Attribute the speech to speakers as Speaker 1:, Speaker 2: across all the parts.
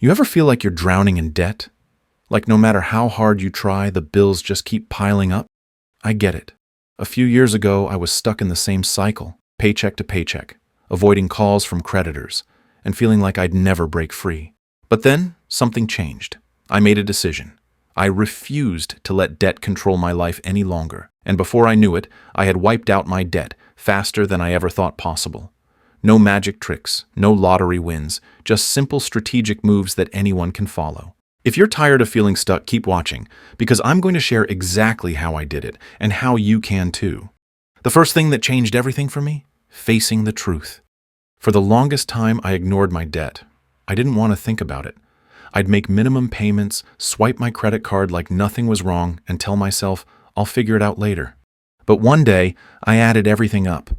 Speaker 1: You ever feel like you're drowning in debt? Like no matter how hard you try, the bills just keep piling up? I get it. A few years ago, I was stuck in the same cycle, paycheck to paycheck, avoiding calls from creditors, and feeling like I'd never break free. But then, something changed. I made a decision. I refused to let debt control my life any longer, and before I knew it, I had wiped out my debt faster than I ever thought possible. No magic tricks, no lottery wins, just simple strategic moves that anyone can follow. If you're tired of feeling stuck, keep watching, because I'm going to share exactly how I did it, and how you can too. The first thing that changed everything for me? Facing the truth. For the longest time, I ignored my debt. I didn't want to think about it. I'd make minimum payments, swipe my credit card like nothing was wrong, and tell myself, I'll figure it out later. But one day, I added everything up,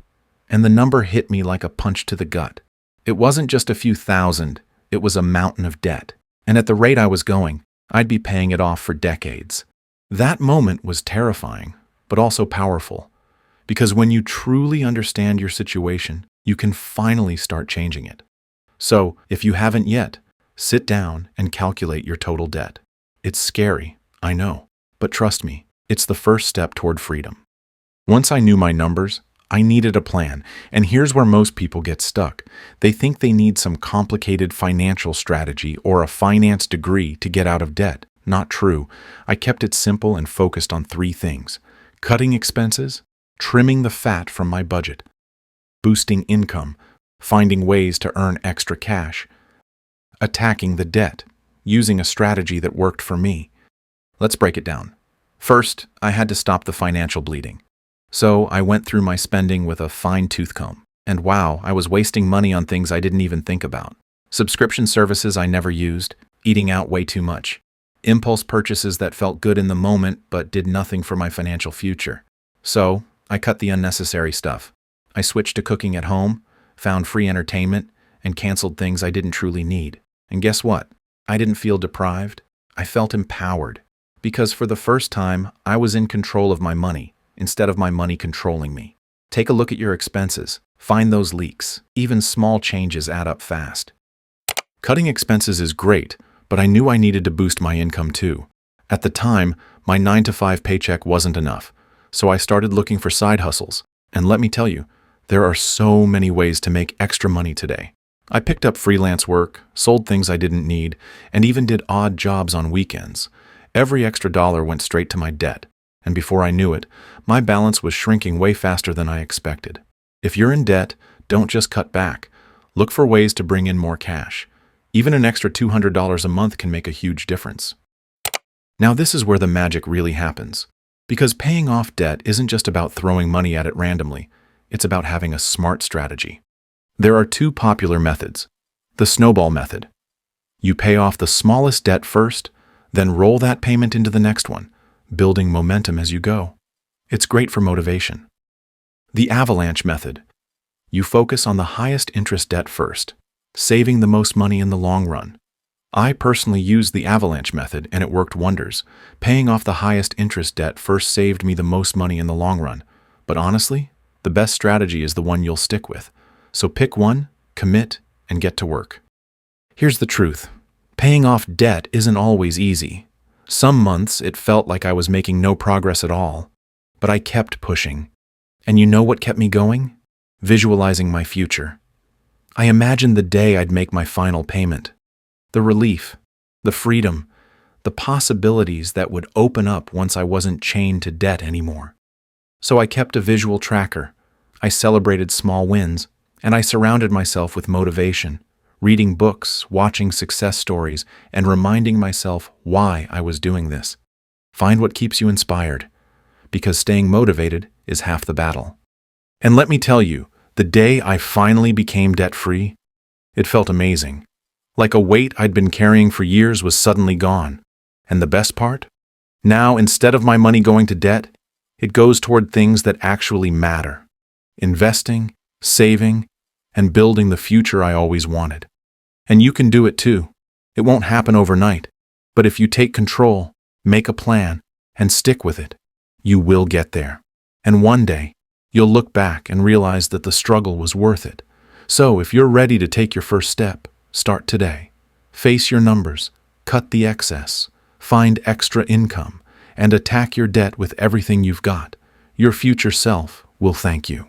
Speaker 1: and the number hit me like a punch to the gut. It wasn't just a few thousand, it was a mountain of debt. And at the rate I was going, I'd be paying it off for decades. That moment was terrifying, but also powerful. Because when you truly understand your situation, you can finally start changing it. So, if you haven't yet, sit down and calculate your total debt. It's scary, I know, but trust me, it's the first step toward freedom. Once I knew my numbers, I needed a plan, and here's where most people get stuck. They think they need some complicated financial strategy or a finance degree to get out of debt. Not true. I kept it simple and focused on three things: cutting expenses, trimming the fat from my budget, boosting income, finding ways to earn extra cash, attacking the debt, using a strategy that worked for me. Let's break it down. First, I had to stop the financial bleeding. So I went through my spending with a fine-tooth comb. And wow, I was wasting money on things I didn't even think about. Subscription services I never used, eating out way too much. Impulse purchases that felt good in the moment but did nothing for my financial future. So I cut the unnecessary stuff. I switched to cooking at home, found free entertainment, and canceled things I didn't truly need. And guess what? I didn't feel deprived. I felt empowered. Because for the first time, I was in control of my money, instead of my money controlling me. Take a look at your expenses. Find those leaks. Even small changes add up fast. Cutting expenses is great, but I knew I needed to boost my income too. At the time, my 9-to-5 paycheck wasn't enough, so I started looking for side hustles. And let me tell you, there are so many ways to make extra money today. I picked up freelance work, sold things I didn't need, and even did odd jobs on weekends. Every extra dollar went straight to my debt. And before I knew it, my balance was shrinking way faster than I expected. If you're in debt, don't just cut back. Look for ways to bring in more cash. Even an extra $200 a month can make a huge difference. Now this is where the magic really happens. Because paying off debt isn't just about throwing money at it randomly. It's about having a smart strategy. There are two popular methods. The snowball method. You pay off the smallest debt first, then roll that payment into the next one, building momentum as you go. It's great for motivation. The avalanche method. You focus on the highest interest debt first, saving the most money in the long run. I personally used the avalanche method and it worked wonders. Paying off the highest interest debt first saved me the most money in the long run. But honestly, the best strategy is the one you'll stick with. So pick one, commit, and get to work. Here's the truth. Paying off debt isn't always easy. Some months it felt like I was making no progress at all, but I kept pushing. And you know what kept me going? Visualizing my future. I imagined the day I'd make my final payment. The relief, the freedom, the possibilities that would open up once I wasn't chained to debt anymore. So I kept a visual tracker. I celebrated small wins, and I surrounded myself with motivation. Reading books, watching success stories, and reminding myself why I was doing this. Find what keeps you inspired, because staying motivated is half the battle. And let me tell you, the day I finally became debt-free, it felt amazing. Like a weight I'd been carrying for years was suddenly gone. And the best part? Now, instead of my money going to debt, it goes toward things that actually matter. Investing, saving, and building the future I always wanted. And you can do it too. It won't happen overnight. But if you take control, make a plan, and stick with it, you will get there. And one day, you'll look back and realize that the struggle was worth it. So if you're ready to take your first step, start today. Face your numbers, cut the excess, find extra income, and attack your debt with everything you've got. Your future self will thank you.